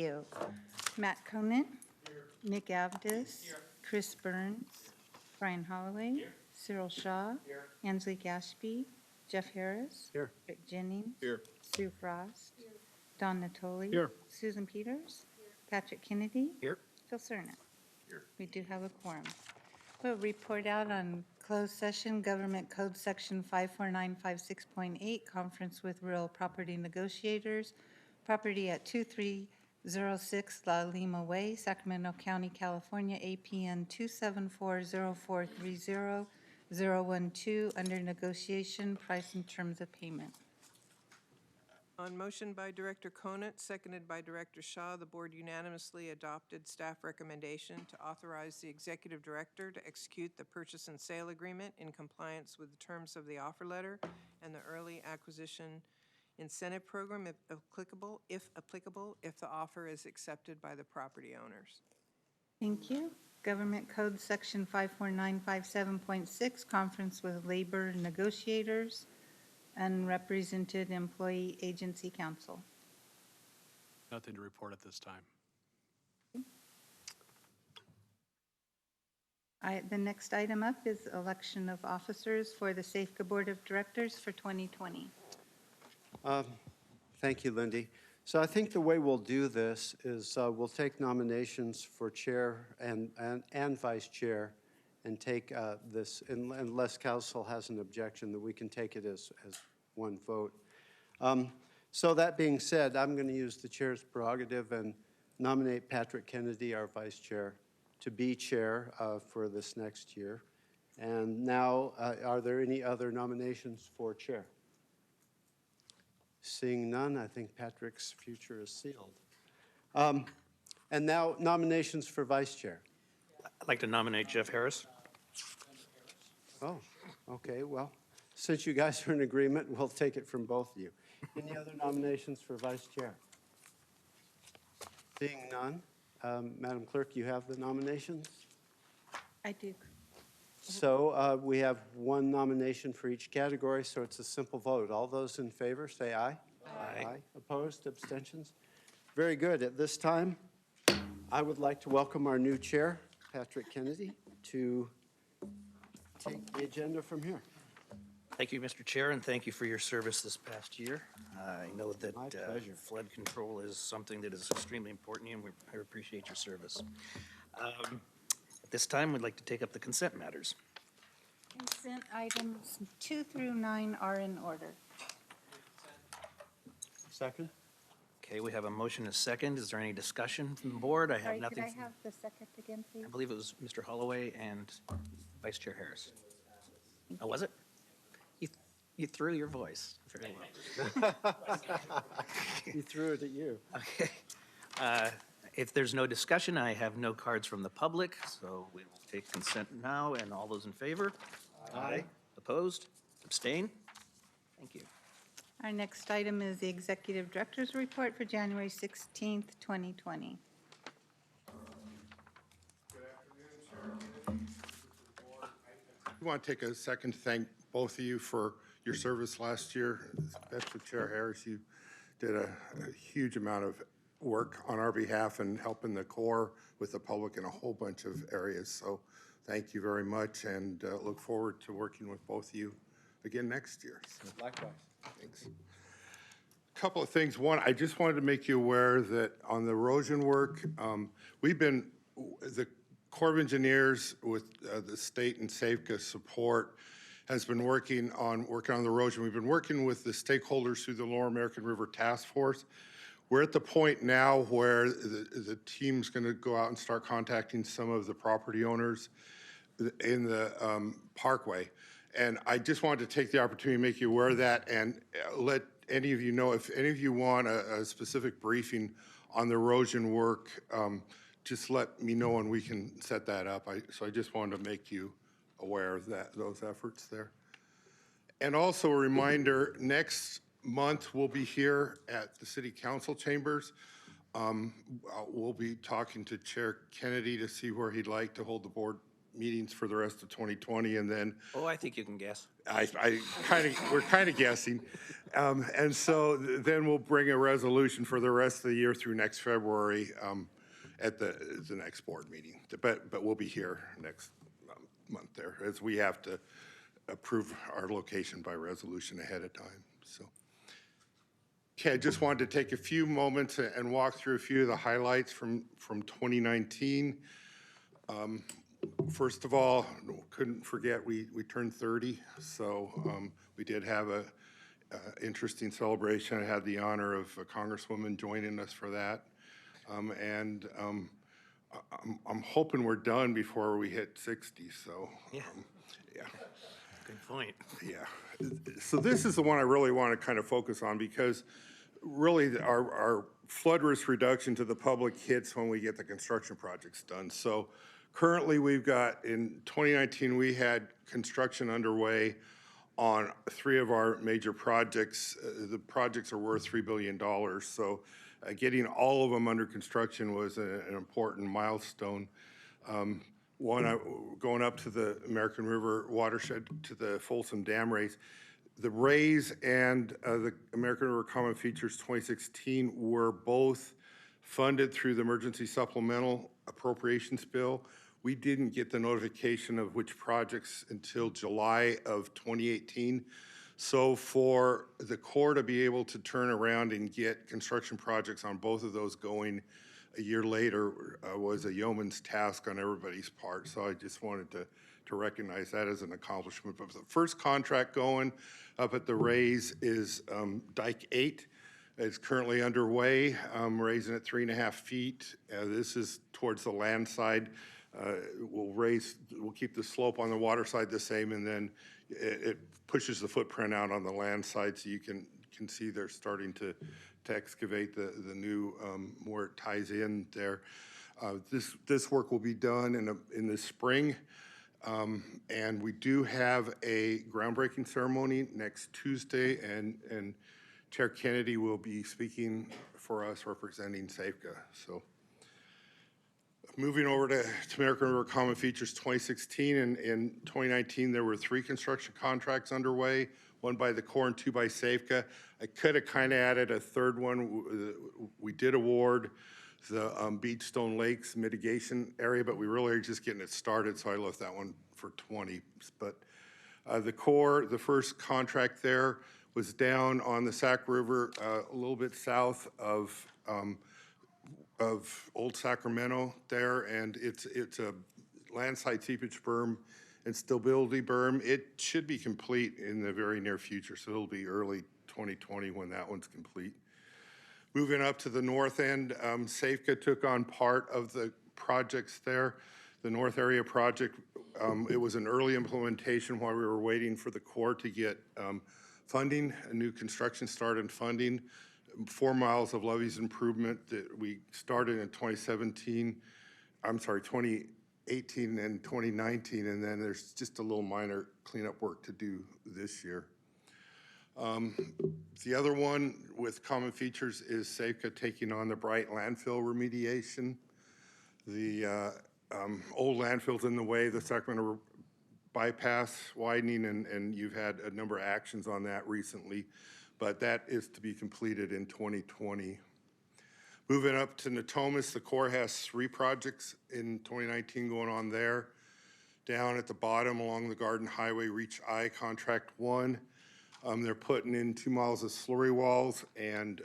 you. Matt Conant. Nick Avdis. Chris Burns. Brian Holloway. Cyril Shaw. Ansley Gashby. Jeff Harris. Here. Rick Jennings. Here. Sue Frost. Don Natoli. Here. Susan Peters. Patrick Kennedy. Here. Phil Cerna. Here. We do have a quorum. We'll report out on closed session, Government Code Section 54956.8, conference with real property negotiators, property at 2306 La Lima Way, Sacramento County, California, APN 2740430-012, under negotiation, price and terms of payment. On motion by Director Conant, seconded by Director Shaw, the board unanimously adopted staff recommendation to authorize the executive director to execute the purchase and sale agreement in compliance with the terms of the offer letter and the early acquisition incentive program if applicable, if the offer is accepted by the property owners. Thank you. Government Code Section 54957.6, conference with labor negotiators, unrepresented employee agency council. Nothing to report at this time. The next item up is election of officers for the Safeco Board of Directors for 2020. Thank you, Lindy. So I think the way we'll do this is we'll take nominations for chair and vice chair and take this, unless council has an objection, that we can take it as one vote. So that being said, I'm going to use the chair's prerogative and nominate Patrick Kennedy, our vice chair, to be chair for this next year. And now, are there any other nominations for chair? Seeing none, I think Patrick's future is sealed. And now nominations for vice chair. I'd like to nominate Jeff Harris. Oh, okay, well, since you guys are in agreement, we'll take it from both of you. Any other nominations for vice chair? Seeing none, Madam Clerk, you have the nominations? I do. So we have one nomination for each category, so it's a simple vote. All those in favor, say aye. Aye. Opposed, abstentions? Very good. At this time, I would like to welcome our new chair, Patrick Kennedy, to take the agenda from here. Thank you, Mr. Chair, and thank you for your service this past year. I know that My pleasure. flood control is something that is extremely important, and I appreciate your service. At this time, we'd like to take up the consent matters. Consent items 2 through 9 are in order. Second? Okay, we have a motion and a second. Is there any discussion from the board? I have Sorry, could nothing. I have the second again, please? I believe it was Mr. Holloway and Vice Chair Harris. Oh, was it? You threw your voice. Very well. He threw it at you. Okay. If there's no discussion, I have no cards from the public, so we will take consent now. And all those in favor? Aye. Opposed? Abstain? Thank you. Our next item is the Executive Director's Report for January 16th, 2020. I want to take a second to thank both of you for your service last year, especially Chair Harris. You did a huge amount of work on our behalf and helping the Corps with the public in a whole bunch of areas. So thank you very much, and look forward to working with both of you again next year. So, Likewise. thanks. A couple of things. One, I just wanted to make you aware that on the erosion work, the Corps of Engineers with the state and Safeco support has been working on the erosion. We've been working with the stakeholders through the Lower American River Task Force. We're at the point now where the team's going to go out and start contacting some of the property owners in the parkway. And I just wanted to take the opportunity to make you aware of that and let any of you know if any of you want a specific briefing on the erosion work, just let me know and we can set that up. So I just wanted to make you aware of those efforts there. And also a reminder, next month we'll be here at the City Council chambers. We'll be talking to Chair Kennedy to see where he'd like to hold the board meetings for the rest of 2020, and then Oh, I think you can guess. we're kind of guessing. And so then we'll bring a resolution for the rest of the year through next February at the next board meeting. But we'll be here next month there, as we have to approve our location by resolution ahead of time, so. Okay, I just wanted to take a few moments and walk through a few of the highlights from 2019. First of all, couldn't forget we turned 30, so we did have a interesting celebration. I had the honor of a congresswoman joining us for that, and I'm hoping we're done before we hit 60. So Yeah. yeah. Good point. Yeah. So this is the one I really want to kind of focus on, because really our flood risk reduction to the public hits when we get the construction projects done. So currently we've got, in 2019, we had construction underway on 3 of our major projects. The projects are worth $3 billion. So getting all of them under construction was an important milestone. One, going up to the American River watershed to the Folsom Dam raise. The raise and the American River Common Features 2016 were both funded through the Emergency Supplemental Appropriations Bill. We didn't get the notification of which projects until July of 2018. So for the Corps to be able to turn around and get construction projects on both of those going a year later was a yeoman's task on everybody's part. So I just wanted to recognize that as an accomplishment. But the first contract going up at the raise is Dike 8. It's currently underway, raising it 3.5 feet. This is towards the land side. We'll keep the slope on the water side the same, and then it pushes the footprint out on the land side, so you can see they're starting to excavate the new where it ties in there. This work will be done in the spring, and we do have a groundbreaking ceremony next Tuesday, and Chair Kennedy will be speaking for us representing SAFCA. So moving over to American River Common Features 2016, and in 2019 there were 3 construction contracts underway, 1 by the Corps and 2 by SAFCA. I could have kind of added a third one. We did award the Beachstone Lakes mitigation area, but we really are just getting it started, so I left that one for 20. But the Corps, the first contract there was down on the Sac River, a little bit south of Old Sacramento there, and it's a landside seepage berm and stability berm. It should be complete in the very near future, so it'll be early 2020 when that one's complete. Moving up to the north end, SAFCA took on part of the projects there. The North Area project, it was an early implementation while we were waiting for the Corps to get funding, a new construction start and funding. 4 miles of levees improvement that we started in 2018 and 2019, and then there's just a little minor cleanup work to do this year. The other one with Common Features is SAFCA taking on the Bryte landfill remediation. The old landfill's in the way, the Sacramento bypass widening, and you've had a number of actions on that recently, but that is to be completed in 2020. Moving up to Natomas, the Corps has 3 projects in 2019 going on there. Down at the bottom along the Garden Highway, Reach I, Contract 1. They're putting in 2 miles of slurry walls and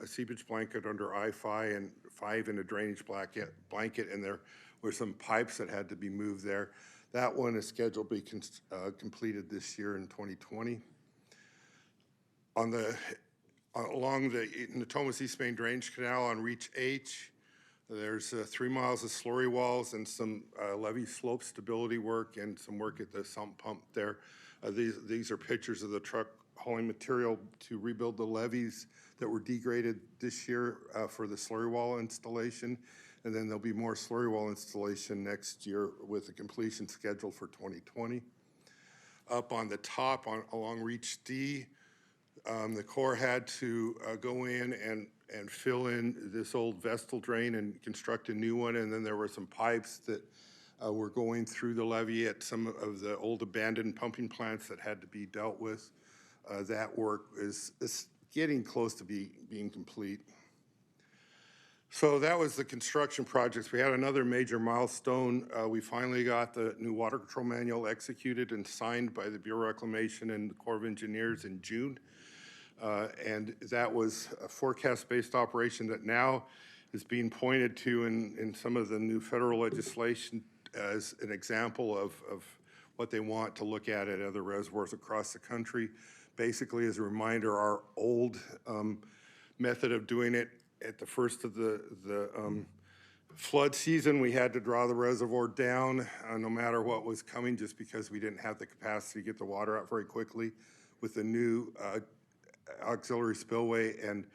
a seepage blanket under I-5 and a drainage blanket, and there were some pipes that had to be moved there. That one is scheduled to be completed this year in 2020. Along the Natomas East Main Drainage Canal on Reach H, there's 3 miles of slurry walls and some levee slope stability work and some work at the sump pump there. These are pictures of the truck hauling material to rebuild the levees that were degraded this year for the slurry wall installation. And then there'll be more slurry wall installation next year with a completion scheduled for 2020. Up on the top along Reach D, the Corps had to go in and fill in this old Vestal drain and construct a new one, and then there were some pipes that We're going through the levee at some of the old abandoned pumping plants that had to be dealt with. That work is getting close to being complete. So that was the construction projects. We had another major milestone. We finally got the new water control manual executed and signed by the Bureau of Reclamation and the Corps of Engineers in June. And that was a forecast-based operation that now is being pointed to in some of the new federal legislation as an example of what they want to look at other reservoirs across the country. Basically, as a reminder, our old method of doing it at the first of the flood season, we had to draw the reservoir down no matter what was coming, just because we didn't have the capacity to get the water out very quickly. With the new auxiliary spillway, and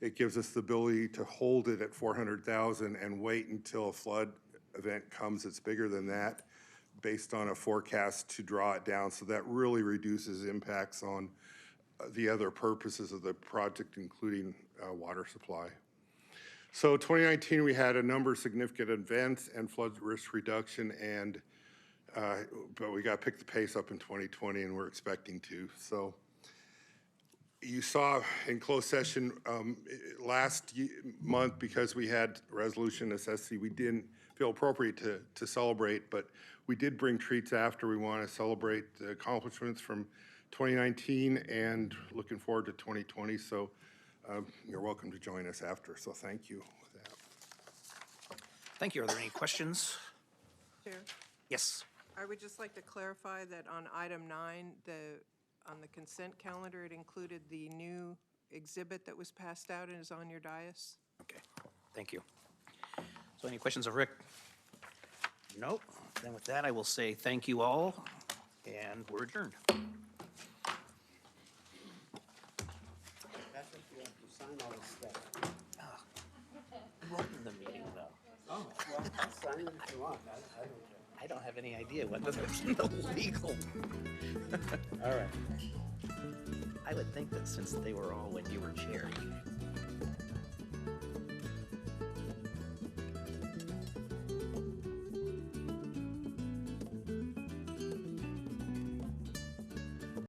it gives us the ability to hold it at 400,000 and wait until a flood event comes that's bigger than that, based on a forecast to draw it down. So that really reduces impacts on the other purposes of the project, including water supply. So 2019, we had a number of significant events and flood risk reduction, and but we got to pick the pace up in 2020, and we're expecting to. So you saw in closed session last month, because we had resolution necessity, we didn't feel appropriate to celebrate, but we did bring treats after. We want to celebrate the accomplishments from 2019 and looking forward to 2020. So you're welcome to join us after. So thank you with that. Thank you. Are there any questions? Chair, Yes. I would just like to clarify that on item 9, on the consent calendar, it included the new exhibit that was passed out and is on your dais. Okay, thank you. So any questions of Rick? Nope. Then with that, I will say thank you all, and we're adjourned. Sign all this stuff. Running the meeting, though. Oh, well, sign it if you want. I don't care. I don't have any idea whether there's illegal. All right. I would think that since they were all when you were chair, you